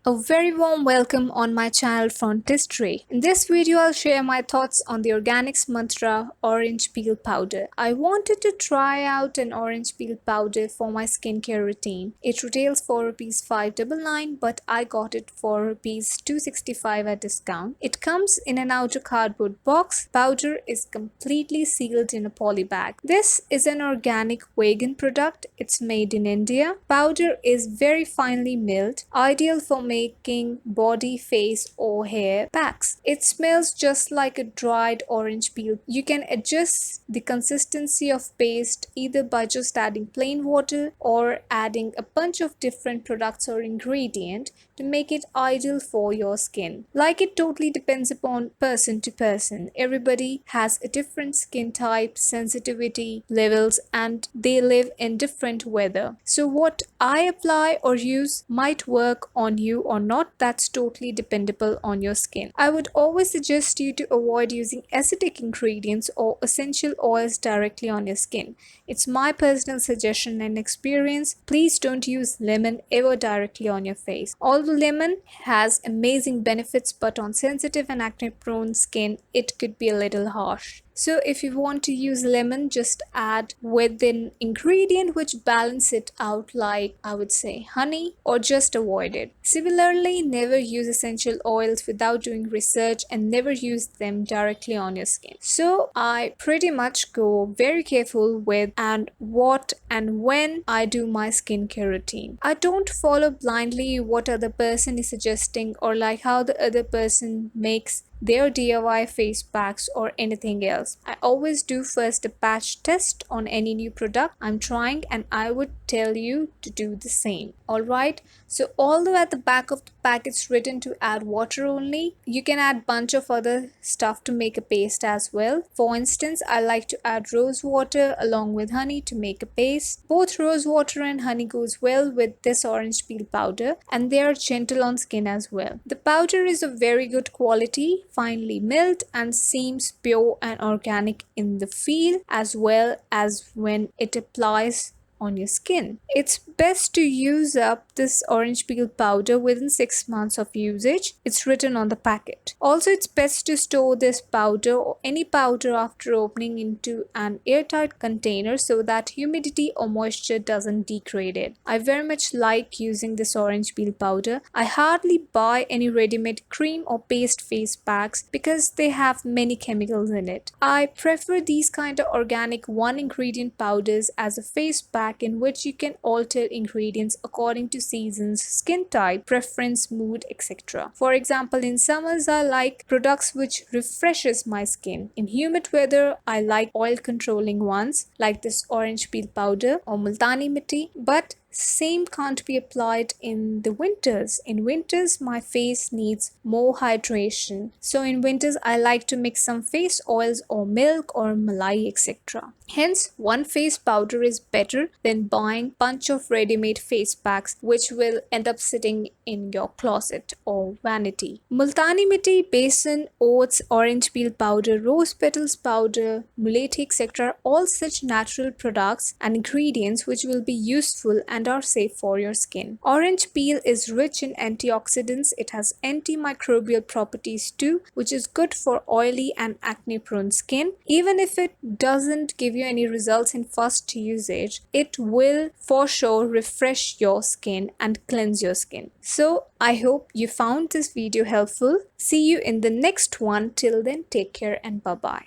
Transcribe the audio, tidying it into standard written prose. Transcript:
A very warm welcome on my channel Phrontistery. In this video, I'll share my thoughts on the ORGANIX Mantra Orange Peel Powder. I wanted to try out an orange peel powder for my skincare routine. It retails for Rs 599, but I got it for Rs 265 at discount. It comes in an outer cardboard box. Powder is completely sealed in a poly bag. This is an organic vegan product. It's made in India. Powder is very finely milled, ideal for making body, face or hair packs. It smells just like a dried orange peel. You can adjust the consistency of paste either by just adding plain water or adding a bunch of different products or ingredients to make it ideal for your skin. Like, it totally depends upon person to person. Everybody has a different skin type, sensitivity levels, and they live in different weather. So what I apply or use might work on you or not. That's totally dependable on your skin. I would always suggest you to avoid using acidic ingredients or essential oils directly on your skin. It's my personal suggestion and experience. Please don't use lemon ever directly on your face. Although lemon has amazing benefits, but on sensitive and acne prone skin it could be a little harsh. So if you want to use lemon, just add with an ingredient which balance it out, like I would say honey, or just avoid it. Similarly, never use essential oils without doing research and never use them directly on your skin. So I pretty much go very careful with and what and when I do my skincare routine. I don't follow blindly what other person is suggesting or like how the other person makes their DIY face packs or anything else. I always do first a patch test on any new product I'm trying, and I would tell you to do the same. Alright, so although at the back of the pack it's written to add water only, you can add bunch of other stuff to make a paste as well. For instance, I like to add rose water along with honey to make a paste. Both rose water and honey goes well with this orange peel powder, and they are gentle on skin as well. The powder is of very good quality, finely milled, and seems pure and organic in the feel as well as when it applies on your skin. It's best to use up this orange peel powder within 6 months of usage. It's written on the packet. Also, it's best to store this powder or any powder after opening into an airtight container so that humidity or moisture doesn't degrade it. I very much like using this orange peel powder. I hardly buy any ready-made cream or paste face packs because they have many chemicals in it. I prefer these kind of organic one ingredient powders as a face pack in which you can alter ingredients according to seasons, skin type, preference, mood, etc. For example, in summers I like products which refreshes my skin. In humid weather I like oil controlling ones like this orange peel powder or multani mitti, but same can't be applied in the winters. In winters my face needs more hydration, so in winters I like to mix some face oils or milk or malai, etc. Hence, one face powder is better than buying bunch of ready-made face packs which will end up sitting in your closet or vanity. Multani mitti, besan, oats, orange peel powder, rose petals powder, mulethi, etc. all such natural products and ingredients which will be useful and are safe for your skin. Orange peel is rich in antioxidants. It has antimicrobial properties too, which is good for oily and acne prone skin. Even if it doesn't give you any results in first usage, it will for sure refresh your skin and cleanse your skin. So I hope you found this video helpful. See you in the next one. Till then, take care and bye bye.